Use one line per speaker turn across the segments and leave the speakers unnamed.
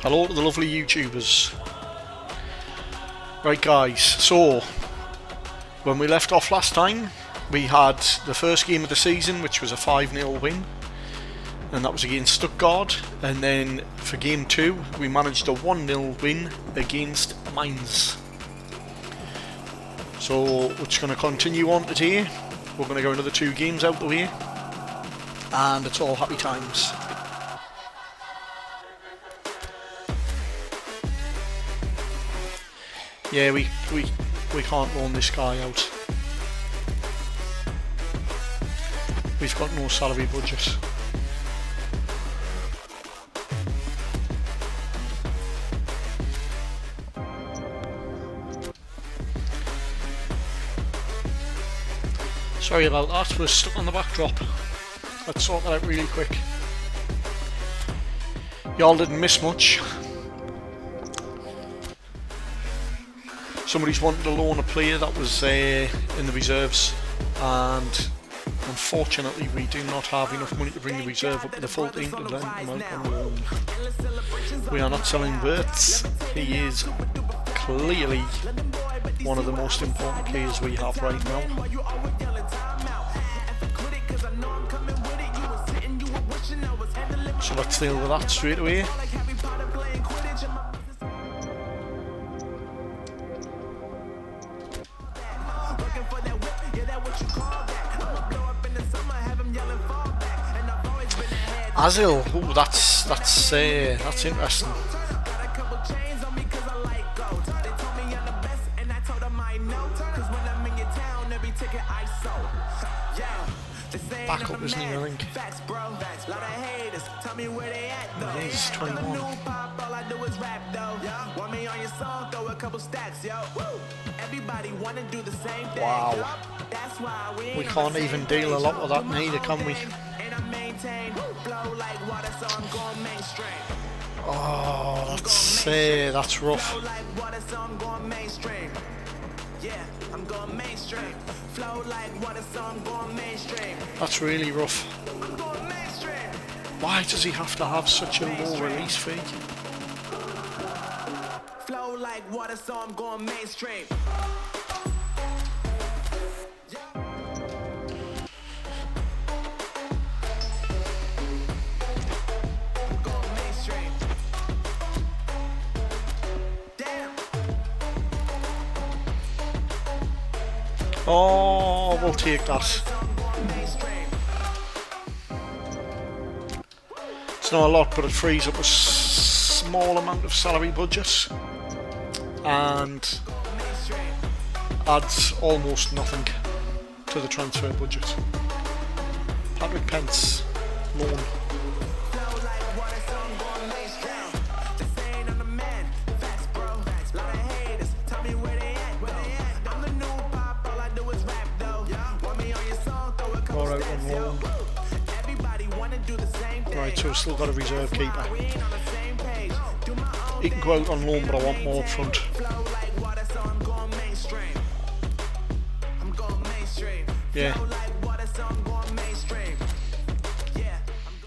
Hello to the lovely YouTubers. Right guys, so when we left off last time, we had the first game of the season, which was a 5-0 win, and that was against Stuttgart. And then for game 2, we managed a 1-0 win against Mainz. So we're just going to continue on today. We're going to go another 2 games out the way, and it's all happy times. Yeah, we can't loan this guy out. We've got no salary budget. Sorry about that, we're stuck on the backdrop. Let's sort that out really quick. Y'all didn't miss much. Somebody's wanted to loan a player that was in the reserves, and unfortunately we do not have enough money to bring the reserve up to the full team to lend him out on loan. We are not selling Wirtz. He is clearly one of the most important players we have right now. So let's deal with that straight away. Azil, ooh, that's interesting. Backup, isn't he, I think? He's 21. Wow. We can't even deal a lot with that neither, can we? Oh, that's rough. That's really rough. Why does he have to have such a low release fee? Flow like water, so I'm going mainstream. Oh, we'll take that. It's not a lot, but it frees up a small amount of salary budget and adds almost nothing to the transfer budget. Patrick Pence, loan. Right, so we've still got a reserve keeper. He can go out on loan, but I want more up front. Yeah.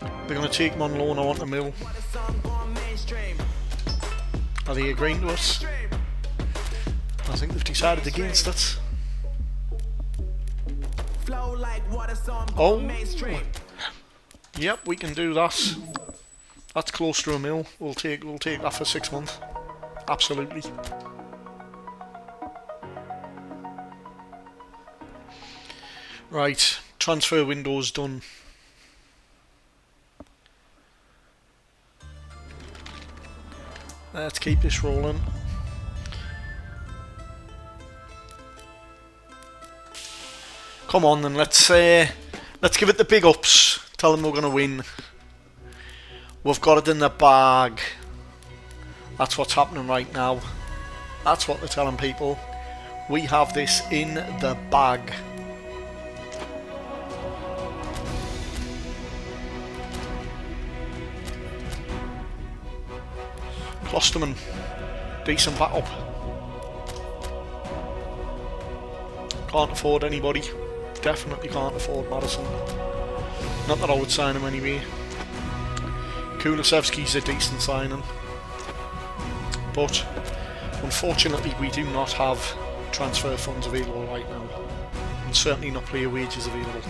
We're going to take him on loan, I want a mil. Are they agreeing to us? I think they've decided against it. Oh! Yep, we can do that. That's close to a mil. We'll take that for 6 months. Absolutely. Right, transfer window's done. Let's keep this rolling. Come on then, let's give it the big ups. Tell them we're going to win. We've got it in the bag. That's what's happening right now. That's what they're telling people. We have this in the bag. Klosterman, decent backup. Can't afford anybody. Definitely can't afford Madison. Not that I would sign him anyway. Kulusevski's a decent signing. but unfortunately we do not have transfer funds available right now, and certainly not player wages available.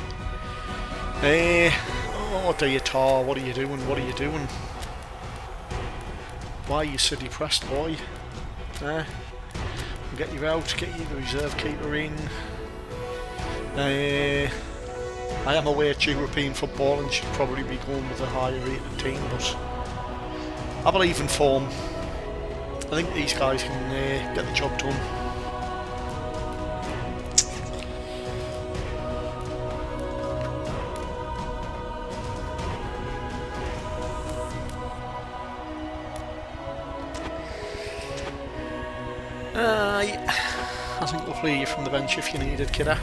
Oh dear Tar, what are you doing? What are you doing? Why are you so depressed, boy? We'll get you out, get you the reserve keeper in. I am aware it's European football and should probably be going with a higher rated team, but I believe in form. I think these guys can get the job done. I think we'll play you from the bench if you need it, kidder.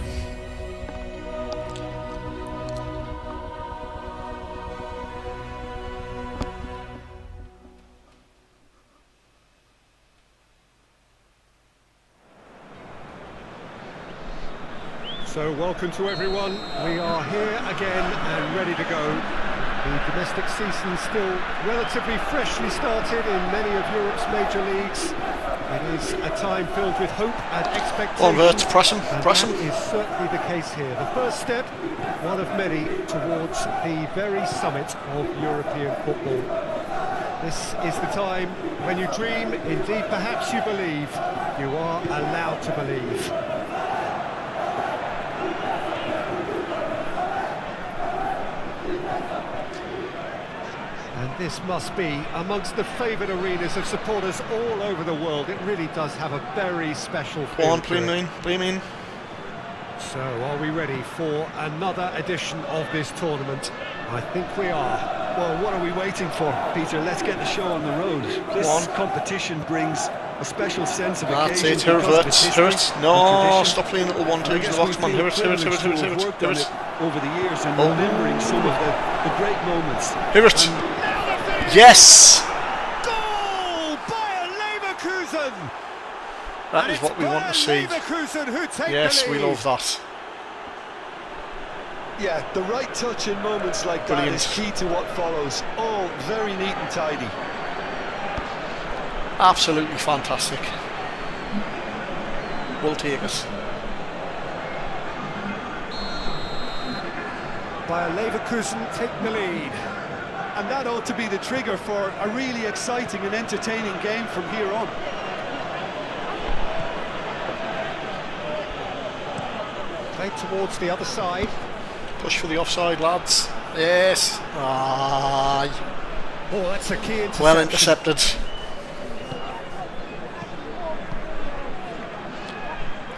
So welcome to everyone, we are here again and ready to go. The domestic season still relatively freshly started in many of Europe's major leagues. It is a time filled with hope and expectation.
On Vert, press him, press him.
That is certainly the case here. The first step, one of many, towards the very summit of European football. This is the time when you dream, indeed perhaps you believe, you are allowed to believe. And this must be amongst the favoured arenas of supporters all over the world. It really does have a very special feel.
Go on, play him in.
So, are we ready for another edition of this tournament? I think we are.
Well, what are we waiting for, Peter? Let's get the show on the road. This competition brings a special sense of occasion.
That's it, here it. No, stop playing little 1-2s in the box, man. Here it.
Over the years and remembering some of the great moments.
Here it. Yes!
Goal! Bayern Leverkusen!
That is what we want to see. Yes, we love that.
Yeah, the right touch in moments like that is key to what follows. Oh, very neat and tidy.
Absolutely fantastic. We'll take it.
Bayern Leverkusen take the lead.
And that ought to be the trigger for a really exciting and entertaining game from here on.
Played towards the other side.
Push for the offside, lads. Yes. Aye.
Oh, that's a key interception.
Well intercepted.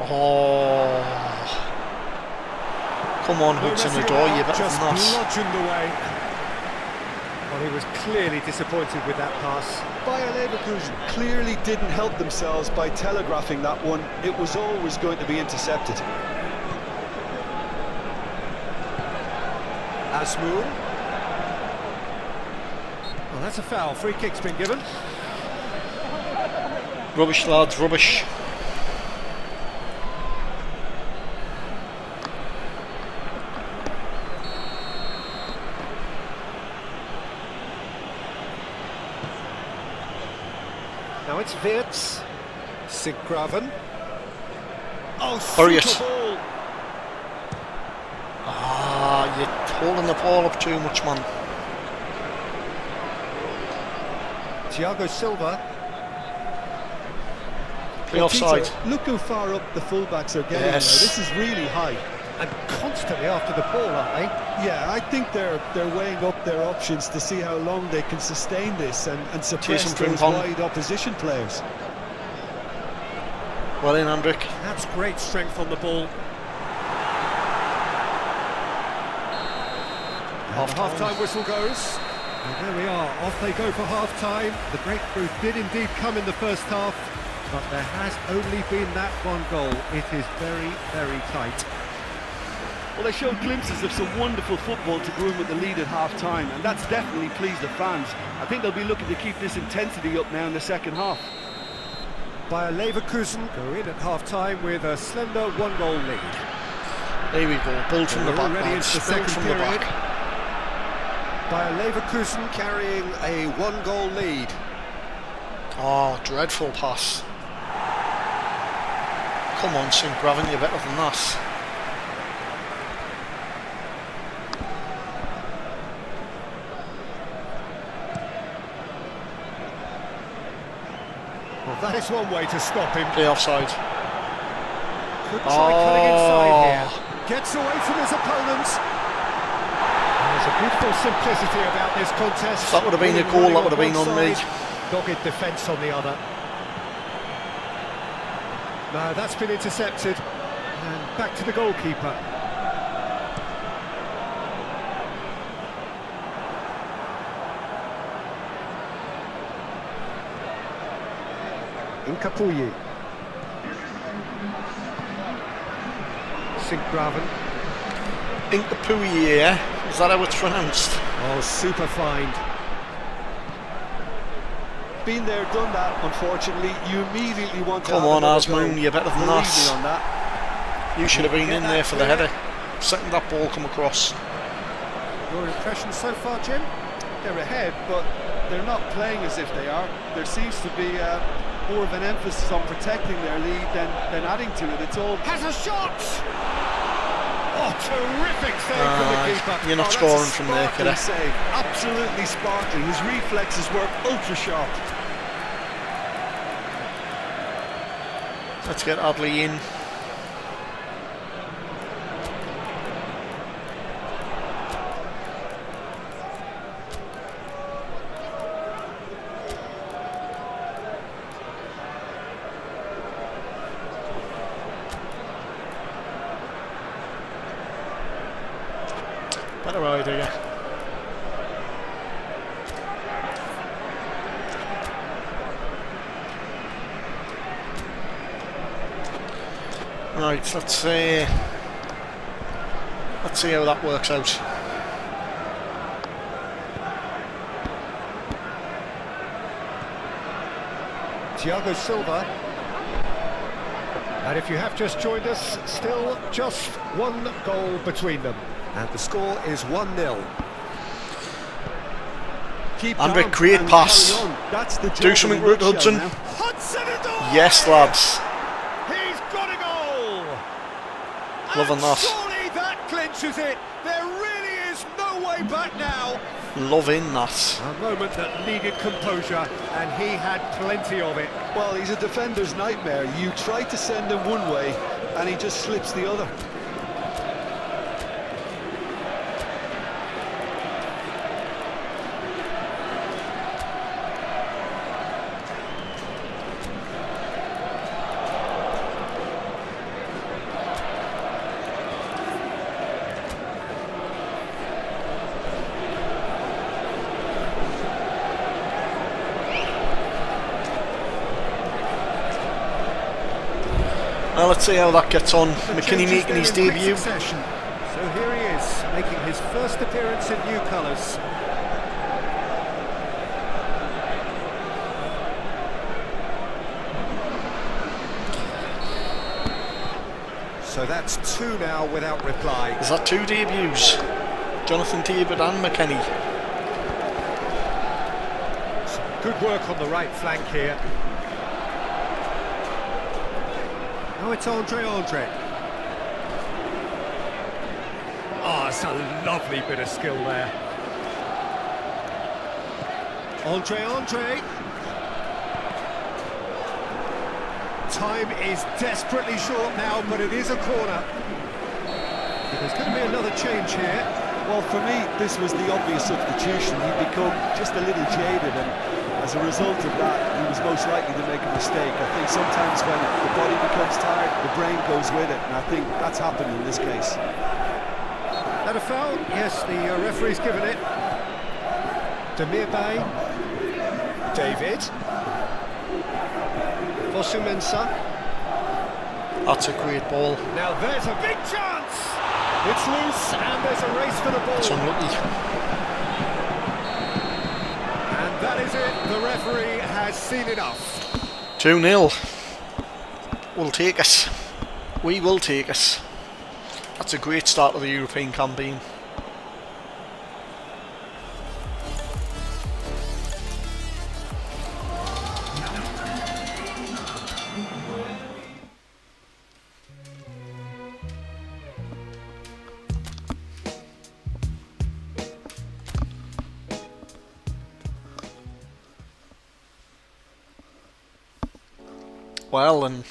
Oh. Come on, Hudson-Odoi, you better
just
than that.
Bludgeoned away. Well, he was clearly disappointed with that pass.
Bayer Leverkusen clearly didn't help themselves by telegraphing that one. It was always going to be intercepted.
Asmoon. Well, that's a foul. Free kick's been given.
Rubbish, lads, rubbish.
Now it's Wirtz. Siggraven. Oh,
Hurry it.
ball.
You're holding the ball up too much, man.
Thiago Silva.
Play offside.
Peter, look how far up the fullbacks are getting.
Yes.
Now. This is really high.
And constantly after the ball, aren't they?
Yeah, I think they're weighing up their options to see how long they can sustain this and suppress those wide opposition players.
Well in, Andrik.
That's great strength on the ball. And the half-time whistle goes. And there we are, off they go for half-time. The breakthrough did indeed come in the first half, but there has only been that one goal. It is very, very tight.
Well, they showed glimpses of some wonderful football to go in with the lead at half-time, and that's definitely pleased the fans. I think they'll be looking to keep this intensity up now in the second half.
Bayer Leverkusen go in at half-time with a slender one-goal lead.
There we go, build from the back,
Already into the second
from
period.
the back.
Bayer Leverkusen carrying a one-goal lead.
Oh, dreadful pass. Come on, St. Gravin, you're better than that.
Well, that is one way to stop him.
Play offside.
Could try cutting inside here. Gets away from his opponents. There's a beautiful simplicity about this contest.
If that would have been a goal, that would have been on me.
Dogged defence on the other. No, that's been intercepted. And back to the goalkeeper. Incapuyi. St. Gravin.
Incapuyi, yeah? Is that how it's pronounced?
Oh, super find.
Been there, done that, unfortunately. You immediately want to
Come
have
on,
another
Asmoon,
go.
you're better than
Believe
that.
me on that.
You should have been in there for the header. Second that ball come across.
Your impression so far, Jim?
They're ahead, but they're not playing as if they are. There seems to be more of an emphasis on protecting their lead than adding to it. It's all...
Has a shot! Oh, terrific save from the keeper.
You're not
that's
scoring
a
from there, kiddo.
sparkling save. Absolutely sparkling. His reflexes work ultra sharp.
Let's get Adley in. Better idea. Right, let's see how that works out.
Thiago Silva. And if you have just joined us, still just one goal between them. And the score is 1-0.
Andre, great pass. Do something, Root Hudson. Yes, lads.
He's got a goal.
Loving that.
Surely that clinches it. There really is no way back now.
Loving that.
A moment that needed composure, and he had plenty of it.
Well, he's a defender's nightmare. You try to send him one way, and he just slips the other.
Well, let's see how that gets on. McKinney making his debut.
So here he is, making his first appearance in new colours. So that's two now without reply.
Is that two debuts? Jonathan David and McKinney.
Some good work on the right flank here. Oh, it's Andre. Oh, it's a lovely bit of skill there. Andre. Time is desperately short now, but it is a corner. There's going to be another change here.
Well, for me, this was the obvious substitution. He'd become just a little jaded, and as a result of that, he was most likely to make a mistake. I think sometimes when the body becomes tired, the brain goes with it, and I think that's happened in this case.
That a foul? Yes, the referee's given it. Demir Bay. David. Fosu-Mensah.
That's a great ball.
Now there's a big chance! It's loose, and there's a race for the ball.
It's unlucky.
And that is it. The referee has seen enough.
2-0. We'll take it. We will take it. That's a great start of the European campaign. well, and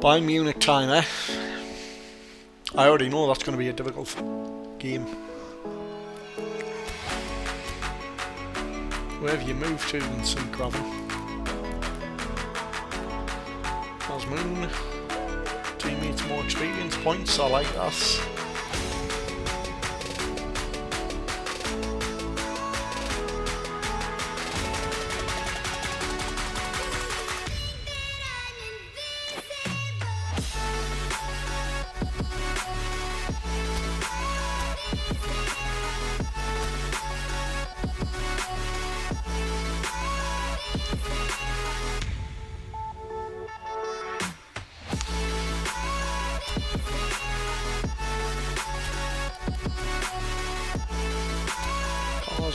Bayern Munich time, eh? I already know that's going to be a difficult game. Wherever you move to in some gravel. As Moon, teammates more experience points, I like that.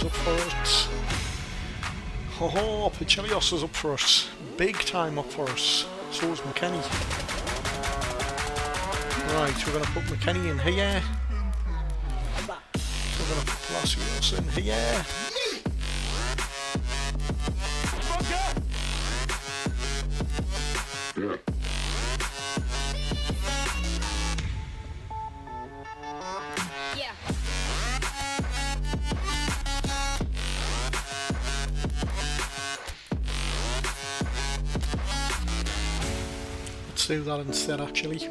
Up for it. Oh, Pichelios is up for us. Big time up for us. So is McKennie. Right, we're going to put McKennie in here. We're going to put Palacios in here. Let's do that instead, actually.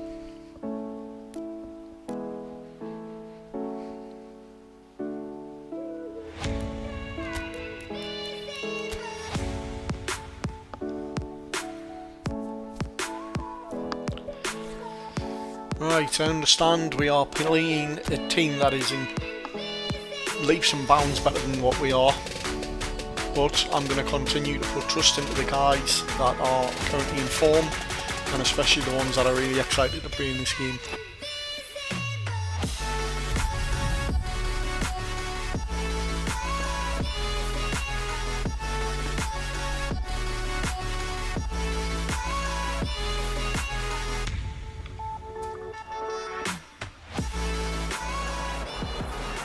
Right, I understand we are playing a team that is in leaps and bounds better than what we are, but I'm going to continue to put trust into the guys that are currently in form, and especially the ones that are really excited to play in this game.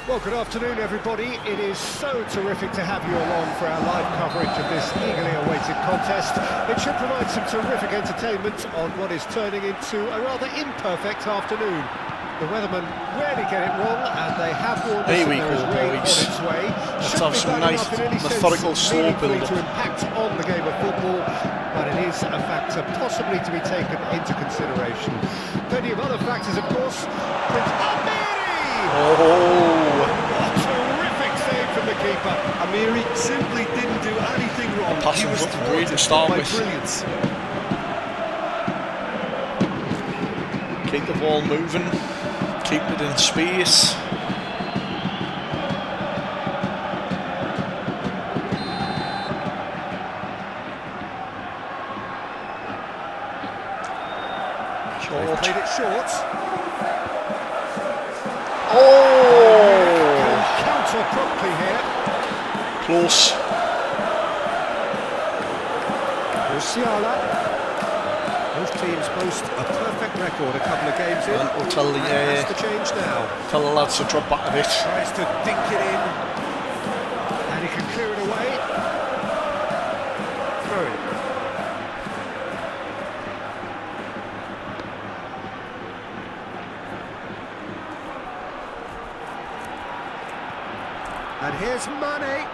Well, good afternoon, everybody. It is so terrific to have you along for our live coverage of this eagerly awaited contest. It should provide some terrific entertainment on what is turning into a rather imperfect afternoon. The weathermen rarely get it wrong, and they have warned us that there is rain on its way.
Let's have some nice methodical slow build-up
to impact on the game of football, but it is a factor possibly to be taken into consideration. Plenty of other factors, of course.
Oh!
Terrific save from the keeper.
Amiri simply didn't do anything wrong.
Passing was great to start with.
Brilliance.
Keep the ball moving, keep it in space.
They've played it short.
Oh!
Counter promptly here.
Close.
Musiala. Both teams boast a perfect record a couple of games in.
And we'll tell the
has to change now.
Tell the lads to drop back a bit.
Tries to dink it in, and he can clear it away. Through it. And here's Mane.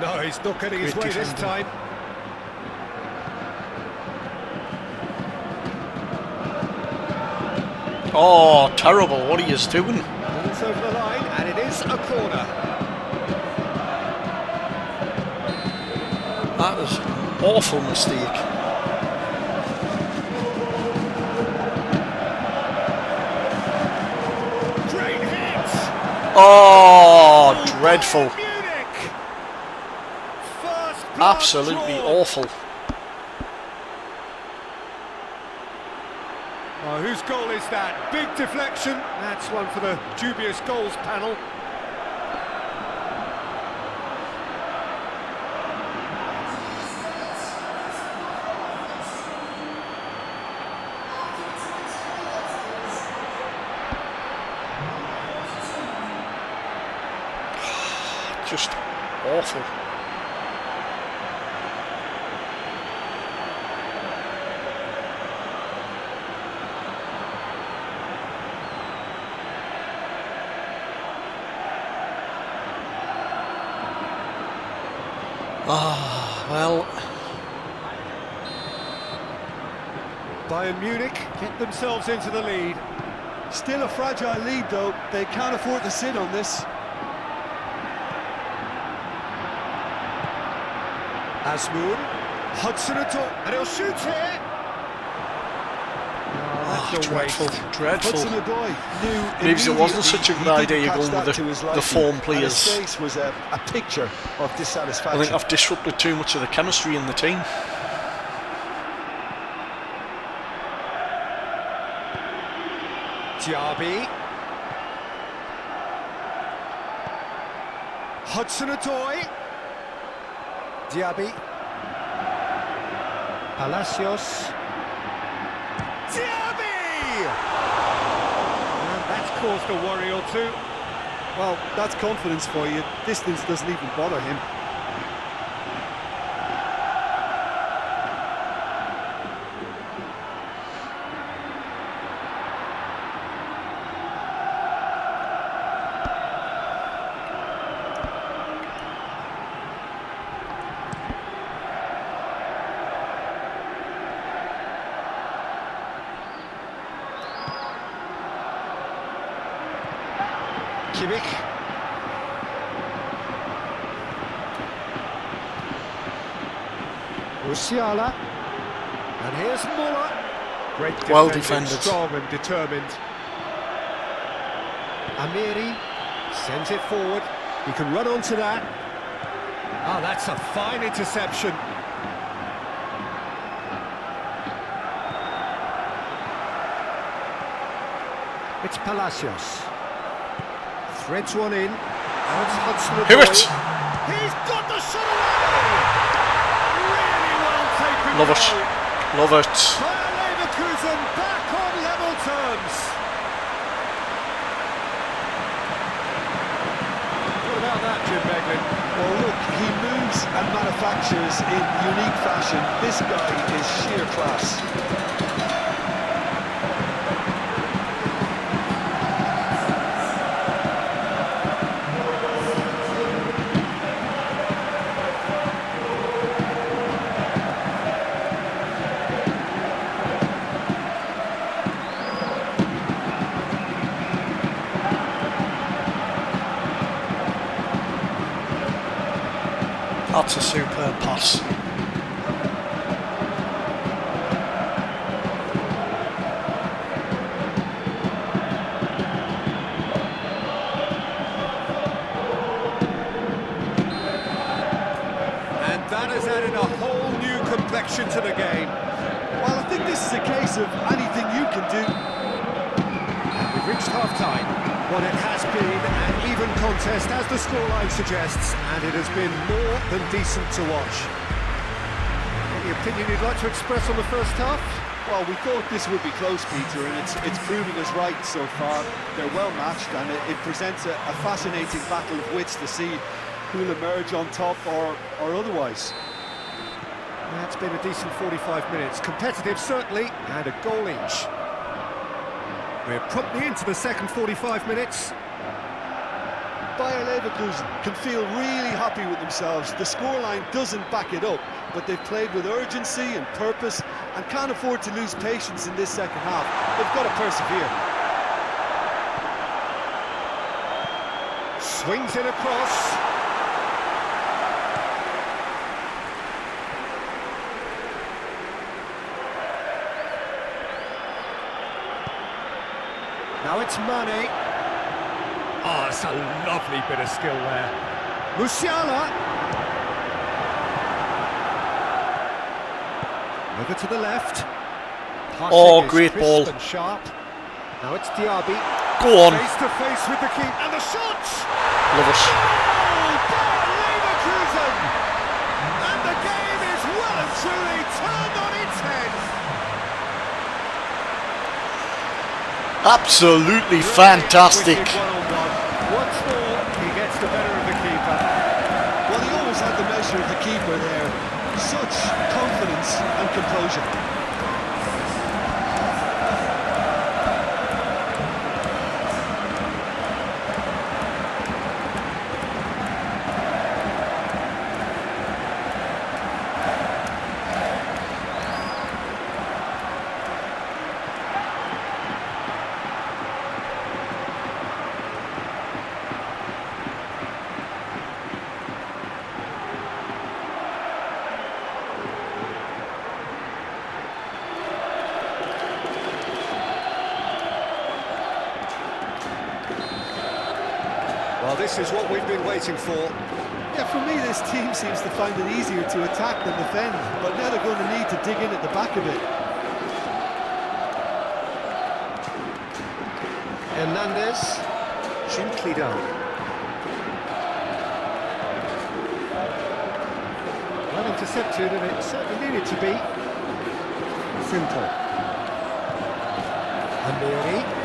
No, he's not getting his way this time.
Oh, terrible, what he is doing.
Ball's over the line, and it is a corner.
That is an awful mistake.
Great hit!
Oh, dreadful.
Munich! First
Absolutely awful.
Oh, whose goal is that? Big deflection. That's one for the dubious goals panel.
Just awful. Ah, well.
Bayern Munich get themselves into the lead.
Still a fragile lead though, they can't afford to sit on this.
Asmoon, Hudson-Odoi, and he'll shoot here.
Oh, dreadful, dreadful.
Hudson-Odoi knew
Maybe it wasn't
immediately
such a
he
good
didn't
idea
catch
going
that
with
to his
the
liking,
form
and
players.
his face was a picture of dissatisfaction.
I think I've disrupted too much of the chemistry in the team.
Diaby. Hudson-Odoi. Diaby. Palacios. Diaby! And that's caused a worry or two.
Well, that's confidence for you. Distance doesn't even bother him.
Kimmich. Musiala. And here's Muller. Great
Well
defending,
defended.
strong and determined. Amiri sends it forward. He can run onto that. Ah, that's a fine interception. It's Palacios. Threads one in. Now it's Hudson-Odoi.
Hear it!
He's got the shot away! Really well taken.
Love it.
goal.
Love it.
Bayern Leverkusen back on level terms. What about that, Jim Beglin?
Well, look, he moves and manufactures in unique fashion. This guy is sheer class.
That's a superb pass.
And that has added a whole new complexion to the game.
Well, I think this is a case of anything you can do.
We've reached half-time. Well, it has been an even contest, as the scoreline suggests, and it has been more than decent to watch. Any opinion you'd like to express on the first half?
Well, we thought this would be close, Peter, and it's proving us right so far. They're well matched, and it presents a fascinating battle of wits to see who'll emerge on top or otherwise.
That's been a decent 45 minutes. Competitive, certainly, and a goal each. We're promptly into the second 45 minutes.
Bayern Leverkusen can feel really happy with themselves. The scoreline doesn't back it up, but they've played with urgency and purpose and can't afford to lose patience in this second half. They've got to persevere.
Swings it across. Now it's Mane. Oh, it's a lovely bit of skill there. Musiala. Over to the left. Passing
Oh,
is
great
crisp
ball.
and sharp. Now it's Diaby.
Go on.
Face to face with the keeper. And the shot!
Love it.
Oh, Bayern Leverkusen! And the game is well and truly turned on its head.
Absolutely fantastic.
Wicked one-on-one. Once more, he gets the better of the keeper.
Well, he always had the measure of the keeper there. Such confidence and composure.
Well, this is what we've been waiting for.
Yeah, for me, this team seems to find it easier to attack than defend, but now they're going to need to dig in at the back of it.
Hernandez, gently down. Well intercepted, and it certainly needed to be. Simple. Amberi.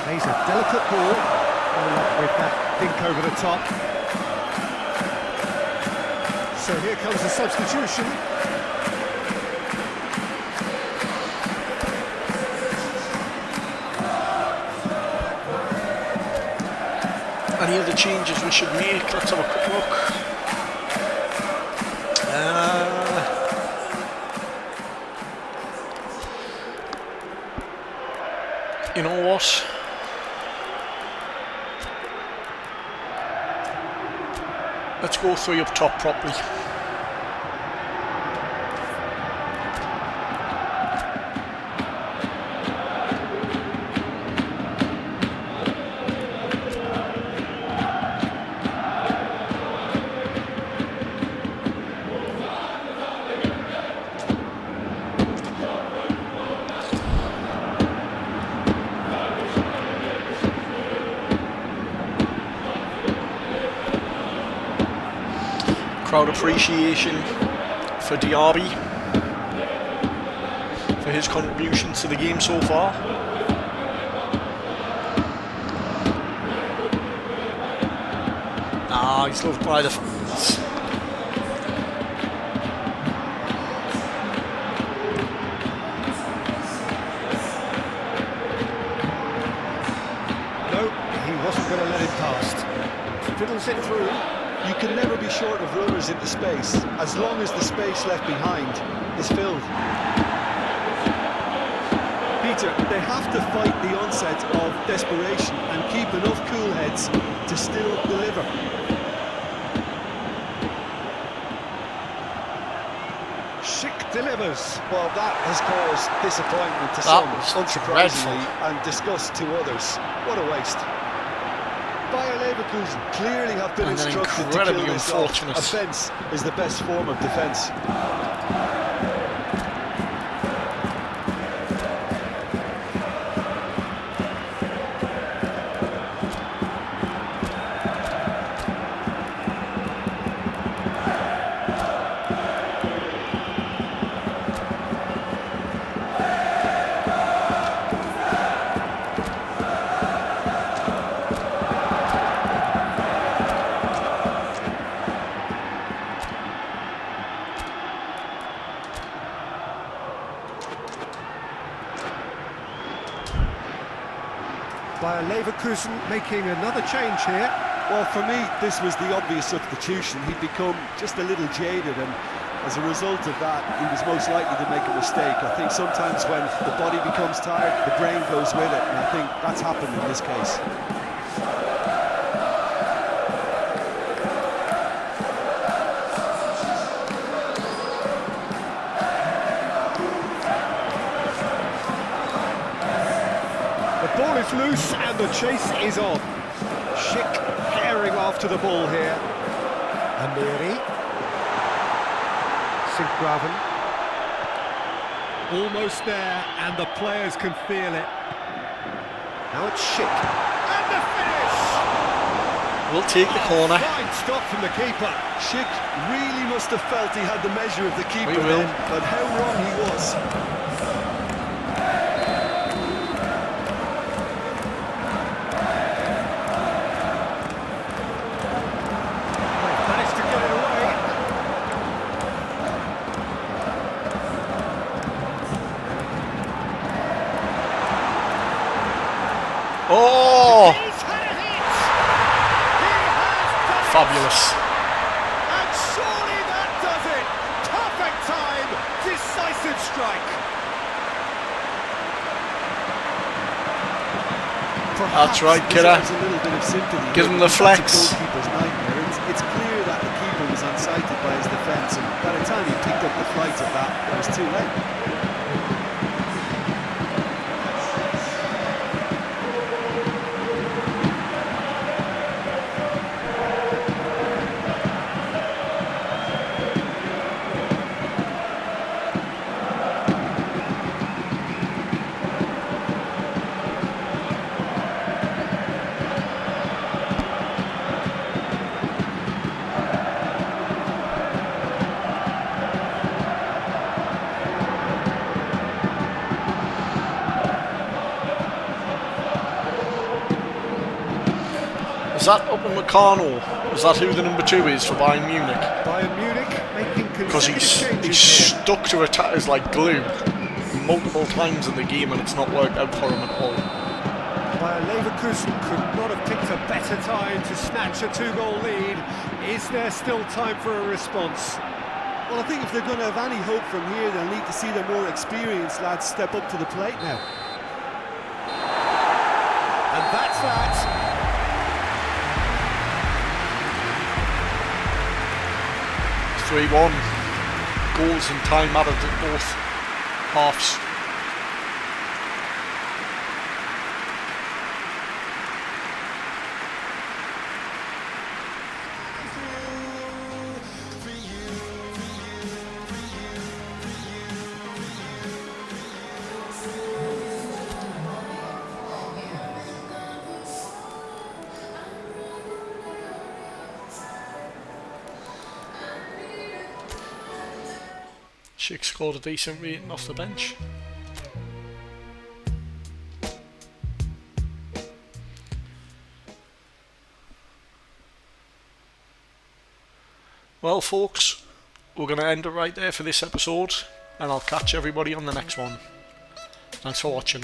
Plays a delicate ball, with that dink over the top. So here comes the substitution.
Any other changes we should make? Let's have a quick look. You know what? Let's go 3 up top properly. Crowd appreciation for Diaby for his contributions to the game so far. He's loved by the fans.
No, he wasn't going to let it past. Fiddles it through.
You can never be short of runners into space, as long as the space left behind is filled. Peter, they have to fight the onset of desperation and keep enough cool heads to still deliver.
Schick delivers.
Well, that has caused disappointment to some, unsurprisingly, and disgust to others. What a waste. Bayern Leverkusen clearly have been instructed to kill this off. Offence is the best form of defence.
Bayern Leverkusen making another change here.
Well, for me, this was the obvious substitution. He'd become just a little jaded, and as a result of that, he was most likely to make a mistake. I think sometimes when the body becomes tired, the brain goes with it, and I think that's happened in this case.
The ball is loose and the chase is on. Schick herring after the ball here. Amberi. Sint-Graven. Almost there, and the players can feel it. Now it's Schick. And the finish!
We'll take the corner.
Fine stop from the keeper.
Schick really must have felt he had the measure of the keeper
We will.
then, but how wrong he was.
Managed to get it away.
Oh!
He's had a hit! He has
Fabulous.
and surely that does it! Perfect time! Decisive strike!
That's right, kidder. Give him the flex.
It's clear that the keeper was unsighted by his defence, and by the time he picked up the flight of that, it was too late.
Is that Upamecano? Is that who the number 2 is for Bayern Munich?
Bayern Munich making
Because he's stuck to attackers like glue multiple times in the game and it's not worked out for him at all.
Bayern Leverkusen could not have picked a better time to snatch a 2-goal lead. Is there still time for a response?
Well, I think if they're going to have any hope from here, they'll need to see their more experienced lads step up to the plate now.
And that's that.
3-1. Goals and time added at both halves. Schick scored a decent rating off the bench. Well folks, we're going to end it right there for this episode, and I'll catch everybody on the next one. Thanks for watching.